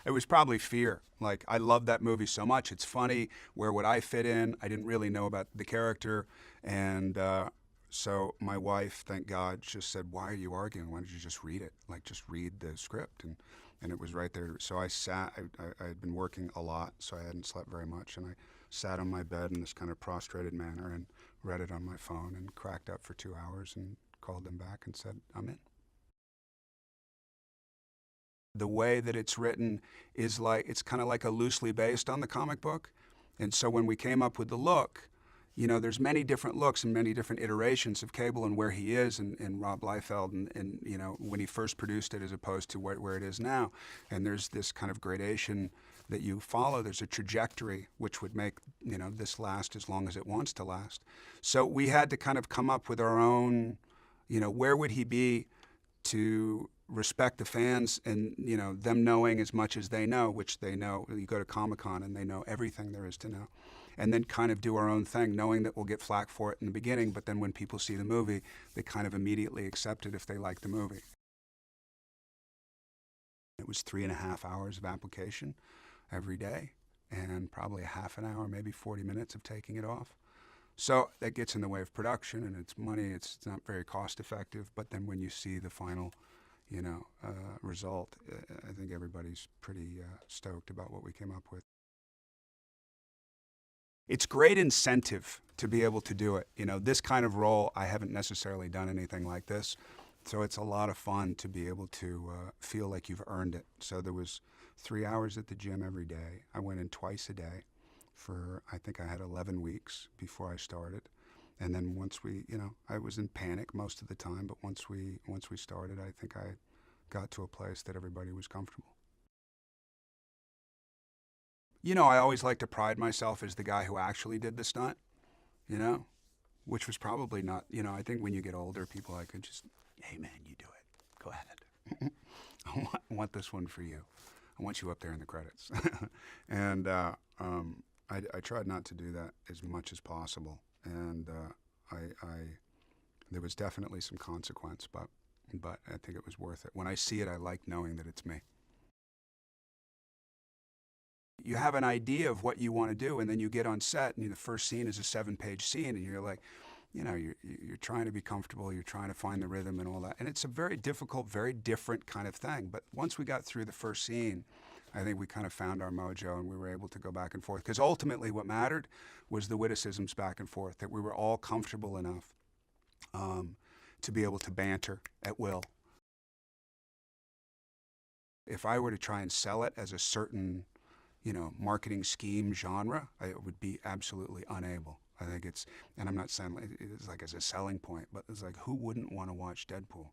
It was probably fear. Like, I love that movie so much. It's funny. Where would I fit in? I didn't really know about the character. And so my wife, thank God, just said, "Why are you arguing? Why don't you just read it? Like, just read the script." And it was right there. So I sat, I had been working a lot, so I hadn't slept very much. And I sat on my bed in this kind of prostrated manner and read it on my phone and cracked up for 2 hours and called them back and said, "I'm in." The way that it's written is like, it's kind of like a loosely based on the comic book. And so when we came up with the look, there's many different looks and many different iterations of Cable and where he is and Rob Liefeld and when he first produced it as opposed to where it is now. And there's this kind of gradation that you follow. There's a trajectory which would make, this last as long as it wants to last. So we had to kind of come up with our own, where would he be to respect the fans and them knowing as much as they know, which they know. You go to Comic-Con and they know everything there is to know, and then kind of do our own thing, knowing that we'll get flack for it in the beginning, but then when people see the movie, they kind of immediately accept it if they like the movie. It was 3.5 hours of application every day, and probably a half an hour, maybe 40 minutes of taking it off. So that gets in the way of production, and it's money. It's not very cost effective. But then when you see the final, result, I think everybody's pretty stoked about what we came up with. It's great incentive to be able to do it. This kind of role, I haven't necessarily done anything like this. So it's a lot of fun to be able to feel like you've earned it. So there was 3 hours at the gym every day. I went in twice a day for, I think I had 11 weeks before I started. And then once we, I was in panic most of the time, but once we started, I think I got to a place that everybody was comfortable. I always like to pride myself as the guy who actually did the stunt, you know, which was probably not, I think when you get older, people like, just, "Hey man, you do it. Go ahead." I want this one for you. I want you up there in the credits. And I tried not to do that as much as possible. And there was definitely some consequence, but I think it was worth it. When I see it, I like knowing that it's me. You have an idea of what you want to do, and then you get on set, and the first scene is a 7-page scene, and you're like, you're trying to be comfortable, you're trying to find the rhythm and all that. And it's a very difficult, very different kind of thing. But once we got through the first scene, I think we kind of found our mojo, and we were able to go back and forth. Because ultimately what mattered was the witticisms back and forth, that we were all comfortable enough to be able to banter at will. If I were to try and sell it as a certain, marketing scheme genre, I would be absolutely unable. I think and I'm not saying it's like as a selling point, but it's like, who wouldn't want to watch Deadpool?